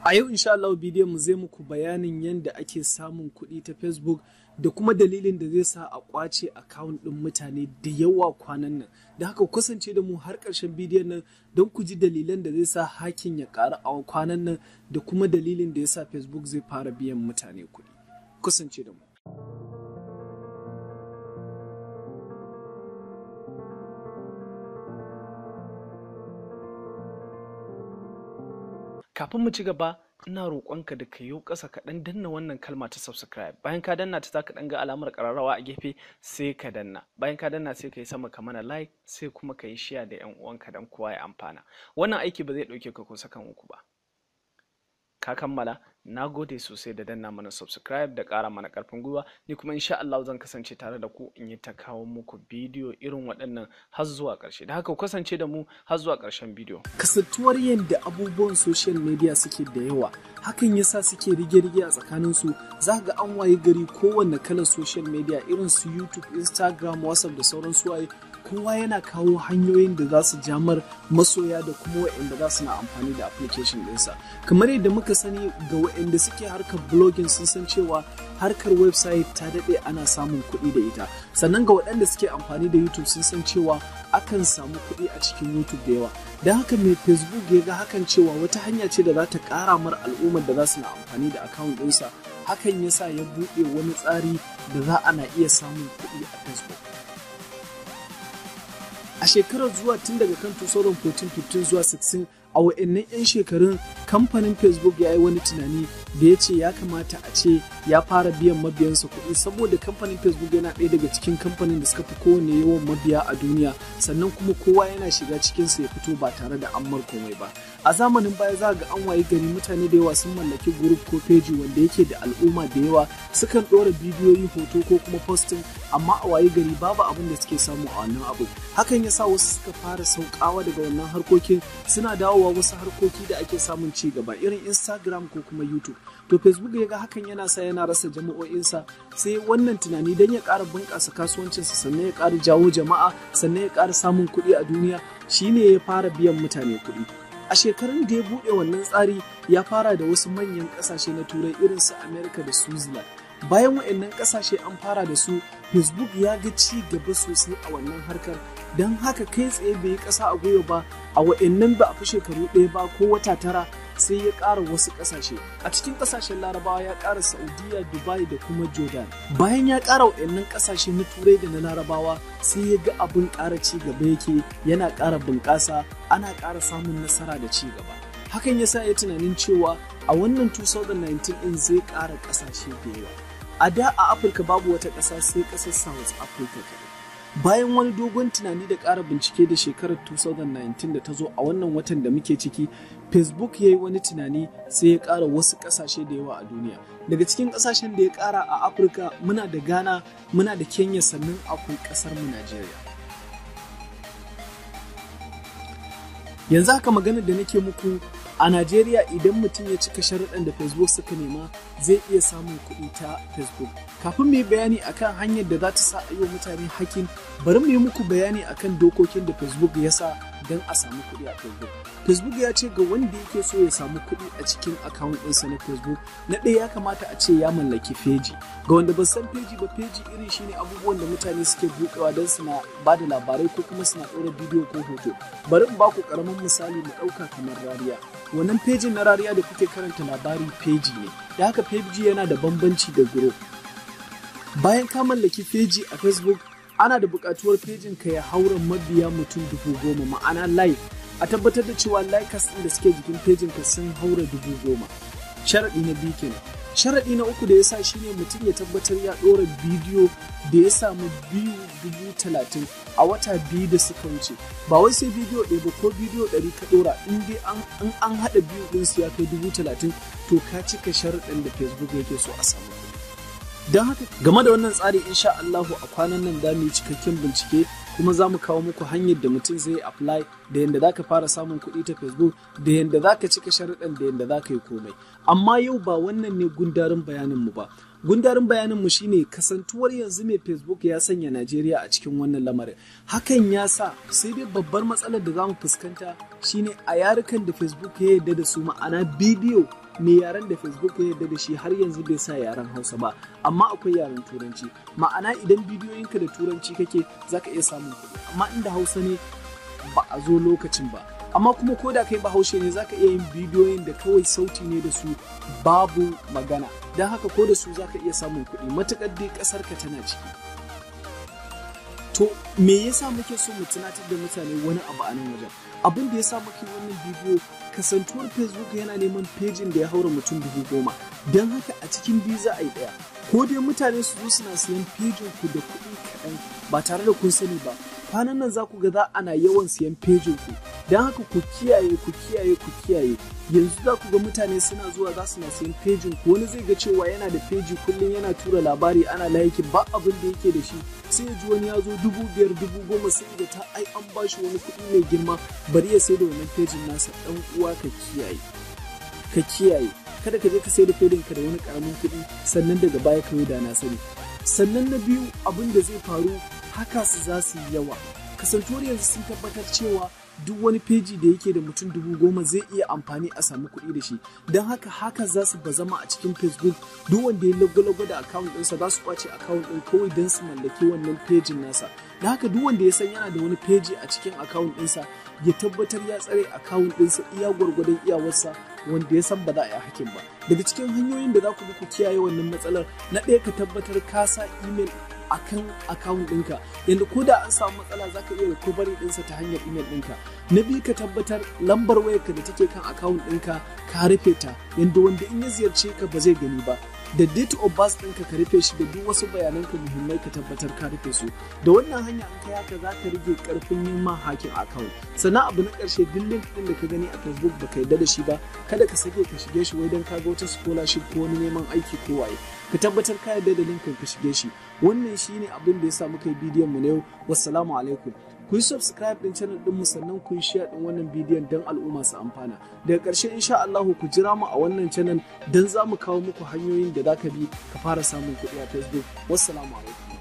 A yau insha Allah bidiyon mu zai muku bayanin yadda ake samun kuɗi ta Facebook da kuma dalilin da zai sa a kwace account ɗin mutane da yawa kwanan nan. Da haka ku kasance da mu har ƙarshen bidiyon nan don ku ji dalilan da zai sa hakin ya ƙara a kwanan nan da kuma dalilin da ya sa Facebook zai fara biyan mutane kuɗi. Kasance da mu. Kafin mu ci gaba, ina roƙonka da ka yi ƙasa ka ɗan danna wannan kalma ta subscribe. Bayan ka danna ta ka ɗan ga alamar ƙararrawa a gefe sai ka danna. Bayan ka danna sai ka yi sama ka mana like sai kuma ka yi share da 'yan uwanka don kowa ya amfana. Wannan aiki ba zai ɗauke ka ko sakan uku ba. Ka kammala, na gode sosai da danna mana subscribe da ƙara mana ƙarfin gwiwa. Ni kuma insha Allah zan kasance tare da ku in yi ta kawo muku bidiyo irin waɗannan har zuwa ƙarshe. Da haka ku kasance da mu har zuwa ƙarshen bidiyo. Kasantuwar yadda abubuwan social media suke da yawa, hakan yasa suke rige-rige a tsakaninsu. Za ga an waye gari kowanne kalar social media irin su YouTube, Instagram, WhatsApp da sauran suwaye. Kowa yana kawo hanyoyin da za su jamar masoya da kuma waɗanda za su na amfani da application ɗinsa. Kamar yadda muka sani ga waɗanda suke harkar blogging sun san cewa harkar website ta daɗe ana samun kuɗi da ita. Sannan ga waɗanda suke amfani da YouTube sun san cewa akan samu kuɗi a cikin YouTube da yawa. Don haka mai Facebook ya ga hakan cewa wata hanya ce da za ta ƙara mar al'ummar da za su na amfani da account ɗinsa. Hakan ya sa ya buɗe wani tsari da za ana iya samun kuɗi a Facebook. A shekarar zuwa tun daga kan 2014-15 zuwa 16 a wa'annan 'yan shekarun kamfanin Facebook ya yi wani tunani da ya ce ya kamata a ce ya fara biyan mabiyansa kuɗi saboda kamfanin Facebook yana ɗaya daga cikin kamfanin da suka fi kowane yawan mabiya a duniya, sannan kuma kowa yana shiga cikinsa ya fito ba tare da an mar komai ba. A zamanin baya za ga an waye gari mutane da yawa sun mallaki group ko page wanda yake da al'umma da yawa, sukan ɗora bidiyoyi, hoto ko kuma posting, amma a waye gari babu abin da suke samu a wannan abu. Hakan ya sa wasu suka fara saukawa daga wannan harkokin suna dawowa wasu harkoki da ake samun ci gaba irin Instagram ko kuma YouTube. To Facebook ya ga hakan yana sa yana rasa jama'o'insa, sai wannan tunani don ya ƙara bunƙasa kasuwancinsa sannan ya ƙara jawo jama'a sannan ya ƙara samun kuɗi a duniya shine ya fara biyan mutane kuɗi. A shekarun da ya buɗe wannan tsari ya fara da wasu manyan ƙasashe na Turai irin su America da Switzerland. Bayan waɗannan ƙasashe an fara da su, Facebook ya ga ci gaba sosai a wannan harkar, don haka kai tsaye bai yi ƙasa a gwiwa ba. A waɗannan ba a fi shekaru ɗaya ba ko wata tara sai ya ƙara wasu ƙasashe. A cikin ƙasashen Larabawa ya ƙara Saudiya, Dubai da kuma Jordan. Bayan ya ƙara waɗannan ƙasashe na Turai da na Larabawa sai ya ga abin ƙara ci gaba yake, yana ƙara bunƙasa, ana ƙara samun nasara da ci gaba. Hakan ya sa ya tunanin cewa a wannan 2019 ɗin zai ƙara ƙasashe da yawa. A da a Afirka babu wata ƙasa sai ƙasar South Africa kaɗai. Bayan wani dogon tunani da ƙara bincike da shekarar 2019 da ta zo a wannan watan da muke ciki, Facebook ya yi wani tunani sai ya ƙara wasu ƙasashe da yawa a duniya. Daga cikin ƙasashen da ya ƙara a Afirka muna da Ghana, muna da Kenya, sannan akwai ƙasar mu Najeriya. Yanzu haka maganar da nake muku a Najeriya idan mutum ya cika sharuɗan da Facebook suka nema zai iya samun kuɗi ta Facebook. Kafin mu yi bayani akan hanyar da za ta sa a yi wa mutane hakin, bari mu yi muku bayani akan dokokin da Facebook ya sa don a samu kuɗi a Facebook. Facebook ya ce ga wanda yake so ya samu kuɗi a cikin account ɗinsa na Facebook, na ɗaya ya kamata a ce ya mallaki feji. Ga wanda ba san feji ba, feji irin shine abubuwan da mutane suke buɗewa don suna ba da labarai ko kuma suna ɗora bidiyo ko hoto. Bari in ba ku ƙaramin misali mu ɗauka kamar Rariya. Wannan fejin na Rariya da kuke karanta labari feji ne, da haka feji yana da bambanci da group. Bayan ka mallaki feji a Facebook, ana da buƙatuwar fejin ka ya haura mabiya mutum 10,000, ma'ana like. A tabbatar da cewa likers ɗin da suke jikin fejin ka sun haura 10,000. Sharaɗi na biyu kenan. Sharaɗi na uku da ya sa shine mutum ya tabbatar ya ɗora bidiyo da ya samu 30,000 a wata 2 da suka wuce. Ba wai sai bidiyo ɗaya ba ko bidiyo 100 ka ɗora, in dai an haɗa biyu ɗin su ya kai 30,000 to ka cika sharaɗin da Facebook yake so a samu. Don haka game da wannan tsari insha Allahu a kwanan nan za mu yi cikakken bincike kuma za mu kawo muku hanyar da mutum zai apply da yadda za ka fara samun kuɗi ta Facebook da yadda za ka cika sharuɗan da yadda za ka yi komai. Amma yau ba wannan ne gundarin bayaninmu ba. Gundarin bayaninmu shine kasantuwar yanzu mai Facebook ya sanya Najeriya a cikin wannan lamarin. Hakan ya sa sai dai babbar matsalar da za mu fuskanta shine a yarukan da Facebook ya yarda da su, ma'ana bidiyo mai yaren da Facebook ya yarda da shi har yanzu bai sa yaren Hausa ba, amma akwai yaren Turanci. Ma'ana idan bidiyoyinka da Turanci kake zaka iya samun kuɗi, amma inda Hausa ne ba a zo lokacin ba. Amma kuma ko da kai Bahaushe ne zaka iya yin bidiyoyin da kawai sauti ne da su babu magana, don haka ko da su zaka iya samun kuɗi matuƙar dai ƙasar ka tana ciki. To me yasa muke so mu tunatar da mutane wani abu a nan wajen? Abin da yasa muke wannan bidiyo, kasantuwar Facebook yana neman pejin da ya haura mutum 10,000, don haka a cikin biyu za a yi ɗaya. Ko dai mutane su zo suna siyan pejin ku da kuɗi kaɗan ba tare da kun sani ba, kwanan nan za ku ga za ana yawan siyan pejin ku, don haka ku kiyaye. Yanzu za ku ga mutane suna zuwa za su na siyan pejin ku, wani zai ga cewa yana da peji kullum yana tura labari ana like ba abin da yake da shi, sai ya ji wani ya zo 5,000 10,000 sai da ta ai an ba shi wani kuɗi mai girma bari ya sai da wannan pejin nasa. ɗan uwa ka kiyaye kada ka je ka sai da pejin ka da wani karamin kuɗi sannan daga baya ka yi da na sani. Sannan na biyu, abin da zai faru haka su za su yi yawa, kasantuwar yanzu sun tabbatar cewa duk wani peji da yake da mutum 10,000 zai iya amfani a samu kuɗi da shi, don haka za su bazama a cikin Facebook. Duk wanda ya lago da account ɗinsa za su kwace account ɗin kawai don su mallaki wannan pejin nasa. Da haka duk wanda ya san yana da wani peji a cikin account ɗinsa ya tabbatar ya tsare account ɗinsa iya gwargwadon iyawarsa, wanda ya san ba za a yi hakin ba. Daga cikin hanyoyin da za ku bi ku kiyaye wannan matsalar, na ɗaya ka tabbatar ka sa email akan account ɗinka, yanda ko da an samu matsala za ka iya recovery ɗinsa ta hanyar email ɗinka. Na biyu, ka tabbatar lambar wayarka da take kan account ɗinka ka rufe ta, yanda wanda in ya ziyarce ka ba zai gani ba. Da date of birth ɗinka ka rufe shi, da duk wasu bayananka muhimmai ka tabbatar ka rufe su. Da wannan hanya in kai haka za ka rage ƙarfin yin ma hakin account. Sannan abu na ƙarshe, duk link ɗin da ka gani a Facebook baka yarda da shi ba, kada ka sake ka shige shi wai don ka ga wata scholarship ko wani neman aiki ko waye. Ka tabbatar ka yarda da linkin ka shige shi. Wannan shine abin da ya sa muka yi bidiyon mu na yau. Wassalamu alaikum. Ku yi subscribe din channel ɗinmu sannan ku yi share din wannan bidiyon don al'umma su amfana. Daga ƙarshe insha Allah ku jira mu a wannan channel don za mu kawo muku hanyoyin da za ka bi ka fara samun kuɗi a Facebook. Wassalamu alaikum.